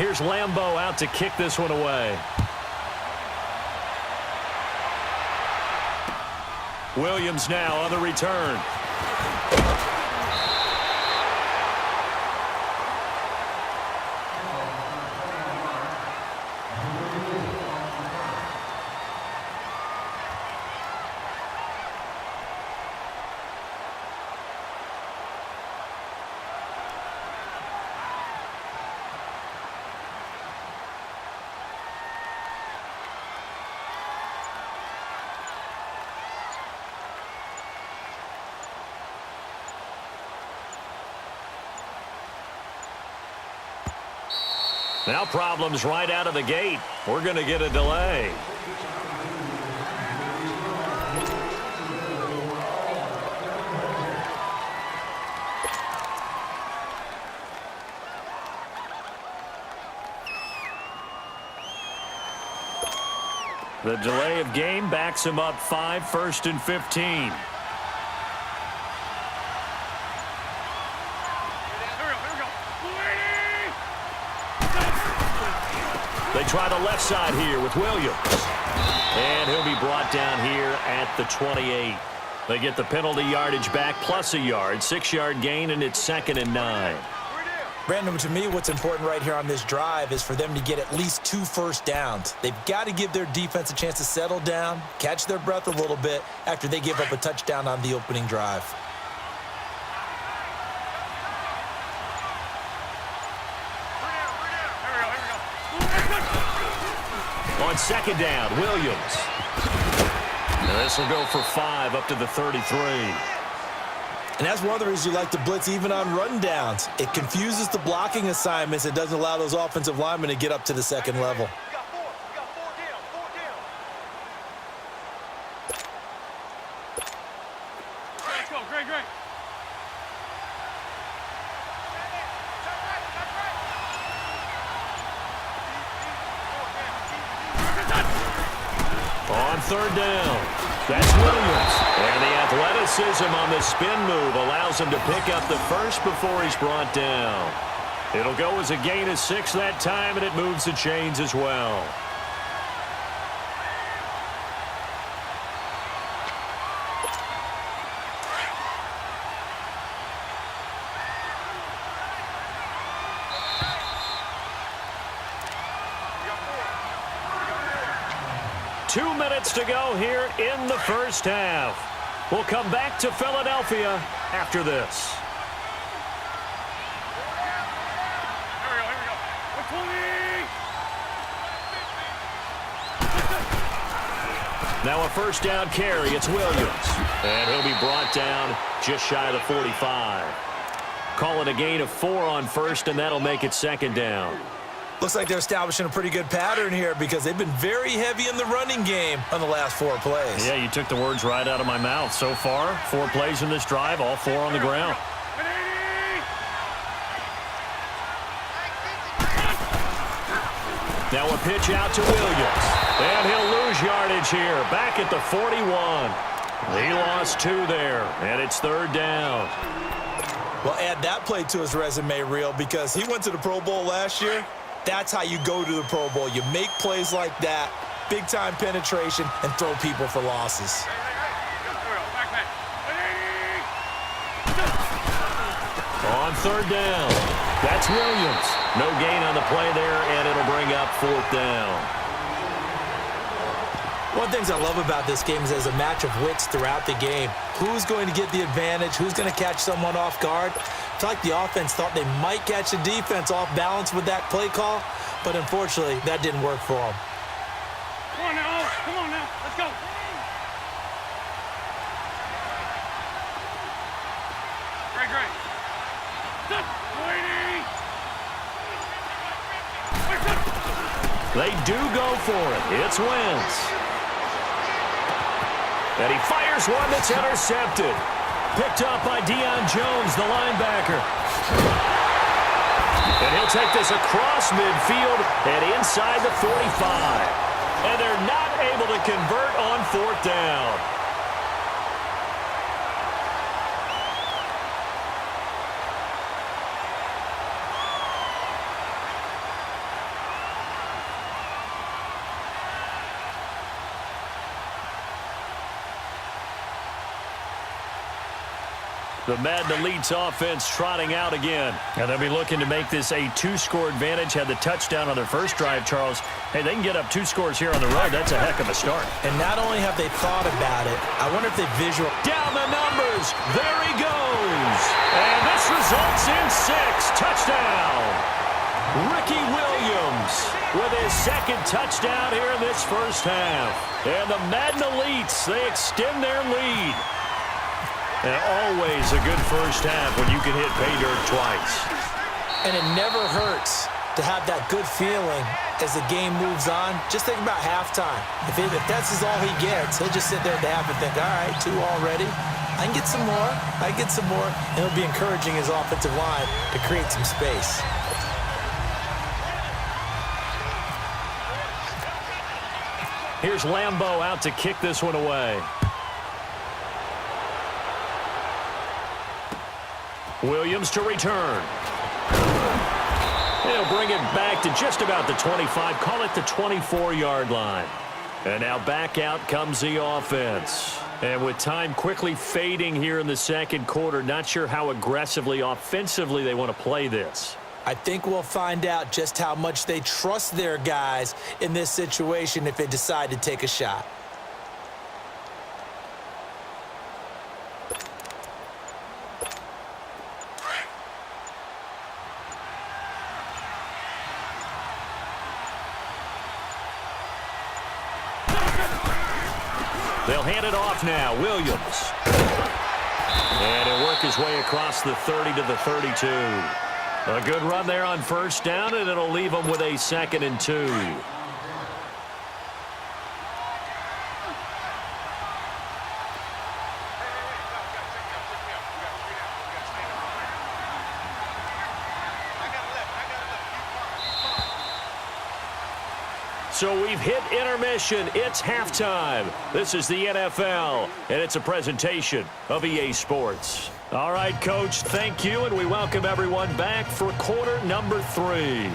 Here's Lambeau out to kick this one away. Williams now on the return. Now problems right out of the gate. We're going to get a delay. The delay of game backs him up 5, 1st and 15. They try the left side here with Williams. And he'll be brought down here at the 28. They get the penalty yardage back plus a yard. 6-yard gain, and it's 2nd and 9. Brandon, to me, what's important right here on this drive is for them to get at least 2 first downs. They've got to give their defense a chance to settle down, catch their breath a little bit after they give up a touchdown on the opening drive. On 2nd down, Williams. Now this will go for 5 up to the 33. And that's one of the reasons you like to blitz even on run downs. It confuses the blocking assignments. It doesn't allow those offensive linemen to get up to the 2nd level. On 3rd down, that's Williams. And the athleticism on the spin move allows him to pick up the first before he's brought down. It'll go as a gain of 6 that time, and it moves the chains as well. To go here in the first half. We'll come back to Philadelphia after this. Now a first down carry. It's Williams. And he'll be brought down just shy of the 45. Call it a gain of 4 on 1st, and that'll make it 2nd down. Looks like they're establishing a pretty good pattern here because they've been very heavy in the running game on the last 4 plays. Yeah, you took the words right out of my mouth. So far, 4 plays in this drive, all 4 on the ground. Now a pitch out to Williams. And he'll lose yardage here, back at the 41. He lost 2 there, and it's 3rd down. Well, add that play to his resume reel because he went to the Pro Bowl last year. That's how you go to the Pro Bowl. You make plays like that, big-time penetration, and throw people for losses. On 3rd down, that's Williams. No gain on the play there, and it'll bring up 4th down. One of the things I love about this game is there's a match of wits throughout the game. Who's going to get the advantage? Who's going to catch someone off guard? It's like the offense thought they might catch the defense off balance with that play call, but unfortunately, that didn't work for them. Come on now, let's go. Great. They do go for it. It's Wentz. And he fires one that's intercepted. Picked up by Deion Jones, the linebacker. And he'll take this across midfield and inside the 45. And they're not able to convert on 4th down. The Madden Elite's offense trotting out again. And they'll be looking to make this a two-score advantage. Had the touchdown on their first drive, Charles. Hey, they can get up 2 scores here on the road. That's a heck of a start. And not only have they thought about it, I wonder if they visual. Down the numbers. There he goes. And this results in 6. Touchdown. Ricky Williams with his second touchdown here in this first half. And the Madden Elites, they extend their lead. And always a good first half when you can hit pay dirt twice. And it never hurts to have that good feeling as the game moves on. Just think about halftime. If that's all he gets, he'll just sit there at the half and think, all right, 2 already. I can get some more. I can get some more. And he'll be encouraging his offensive line to create some space. Here's Lambeau out to kick this one away. Williams to return. He'll bring it back to just about the 25. Call it the 24-yard line. And now back out comes the offense. And with time quickly fading here in the second quarter, not sure how aggressively, offensively they want to play this. I think we'll find out just how much they trust their guys in this situation if they decide to take a shot. They'll hand it off now. Williams. And he'll work his way across the 30 to the 32. A good run there on first down, and it'll leave them with a 2nd and 2. So we've hit intermission. It's halftime. This is the NFL, and it's a presentation of EA Sports. All right, Coach, thank you, and we welcome everyone back for quarter number 3.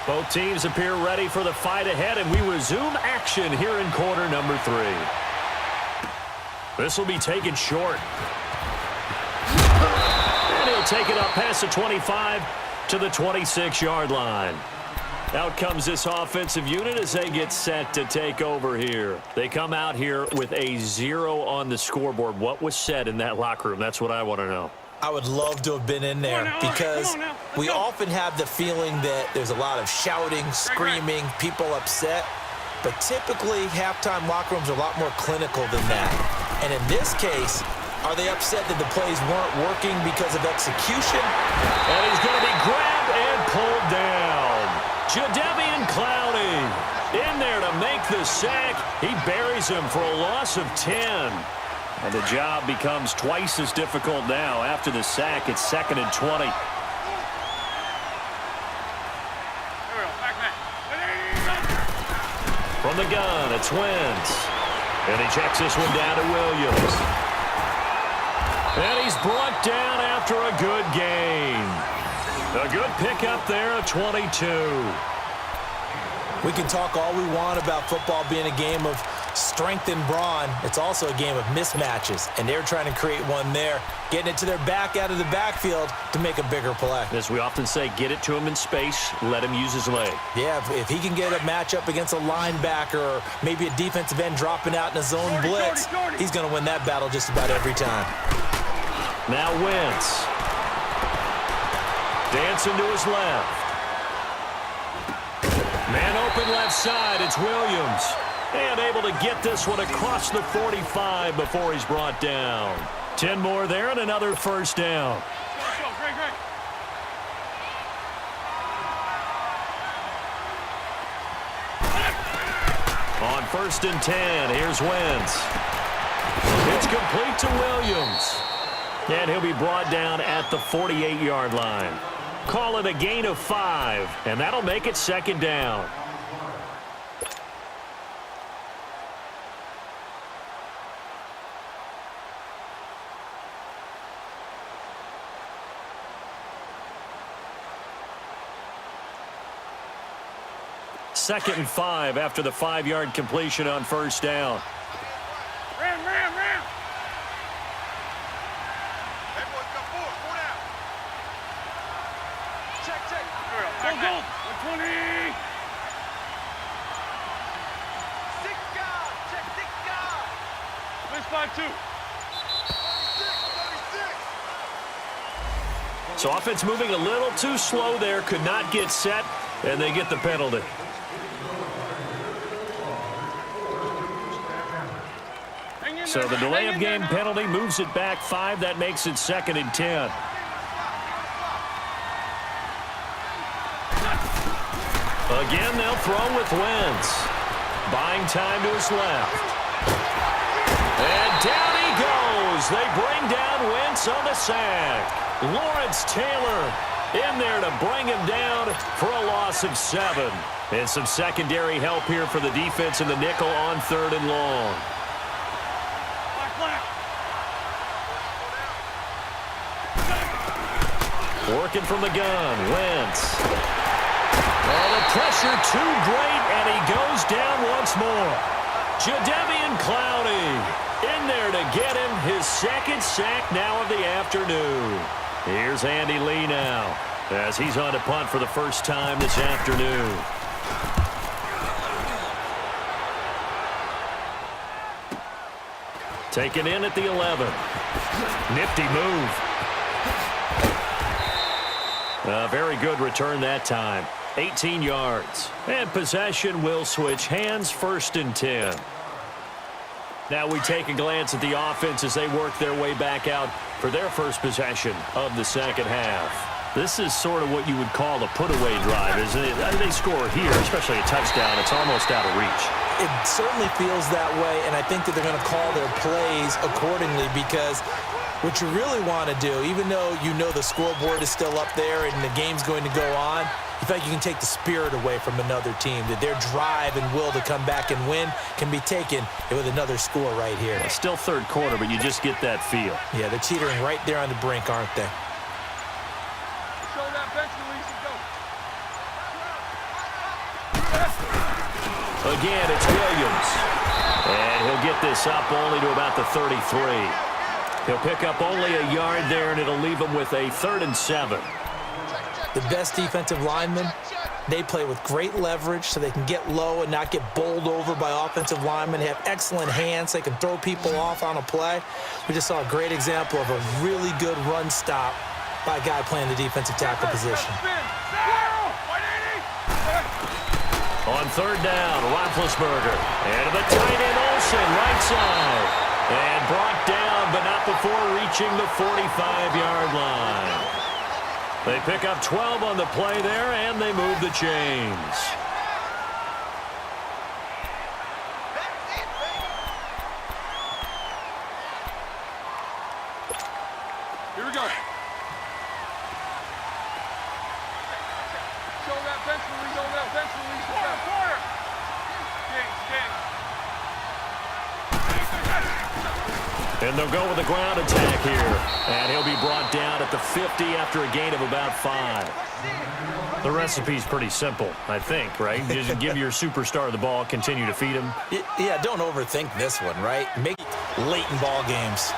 Both teams appear ready for the fight ahead, and we resume action here in quarter number 3. This will be taken short. And he'll take it up past the 25 to the 26-yard line. Out comes this offensive unit as they get set to take over here. They come out here with a 0 on the scoreboard. What was said in that locker room? That's what I want to know. I would love to have been in there because we often have the feeling that there's a lot of shouting, screaming, people upset. But typically, halftime locker rooms are a lot more clinical than that. And in this case, are they upset that the plays weren't working because of execution? And he's going to be grabbed and pulled down. Jadeveon Clowney in there to make the sack. He buries him for a loss of 10. And the job becomes twice as difficult now. After the sack, it's 2nd and 20. From the gun, it's Wentz. And he checks this one down to Williams. And he's brought down after a good gain. A good pickup there at 22. We can talk all we want about football being a game of strength and brawn. It's also a game of mismatches, and they're trying to create one there, getting it to their back out of the backfield to make a bigger play. As we often say, get it to him in space, let him use his leg. Yeah, if he can get a matchup against a linebacker or maybe a defensive end dropping out in a zone blitz, he's going to win that battle just about every time. Now Wentz. Dancing to his left. Man open left side, it's Williams. And able to get this one across the 45 before he's brought down. 10 more there and another first down. On 1st and 10, here's Wentz. It's complete to Williams. And he'll be brought down at the 48-yard line. Call it a gain of 5, and that'll make it 2nd down. Second and 5 after the 5-yard completion on first down. Go, go. 120. Miss 5-2. So offense moving a little too slow there, could not get set, and they get the penalty. So the delay of game penalty moves it back 5. That makes it 2nd and 10. Again, they'll throw with Wentz. Buying time to his left. And down he goes. They bring down Wentz on the sack. Lawrence Taylor in there to bring him down for a loss of 7. And some secondary help here for the defense in the nickel on 3rd and long. Working from the gun, Wentz. Oh, the pressure too great, and he goes down once more. Jadeveon Clowney in there to get him his 2nd sack now of the afternoon. Here's Andy Lee now as he's on to punt for the first time this afternoon. Taken in at the 11. Nifty move. A very good return that time. 18 yards. And possession will switch hands, 1st and 10. Now we take a glance at the offense as they work their way back out for their first possession of the second half. This is sort of what you would call a put-away drive, isn't it? They score here, especially a touchdown. It's almost out of reach. It certainly feels that way, and I think that they're going to call their plays accordingly because what you really want to do, even though you know the scoreboard is still up there and the game's going to go on, you feel like you can take the spirit away from another team, that their drive and will to come back and win can be taken with another score right here. It's still 3rd quarter, but you just get that feel. Yeah, they're teetering right there on the brink, aren't they? Show that bench release and go. Again, it's Williams. And he'll get this up only to about the 33. He'll pick up only a yard there, and it'll leave him with a 3rd and 7. The best defensive linemen, they play with great leverage so they can get low and not get bowled over by offensive linemen. They have excellent hands. They can throw people off on a play. We just saw a great example of a really good run stop by a guy playing the defensive tackle position. On 3rd down, Roethlisberger. And the tight end Olsen, right side. And brought down, but not before reaching the 45-yard line. They pick up 12 on the play there, and they move the chains. Here we go. Show that bench release. Show that bench release. Corner. And they'll go with a ground attack here. And he'll be brought down at the 50 after a gain of about 5. The recipe's pretty simple, I think, right? Just give your superstar the ball, continue to feed him. Yeah, don't overthink this one, right? Make late in ball games.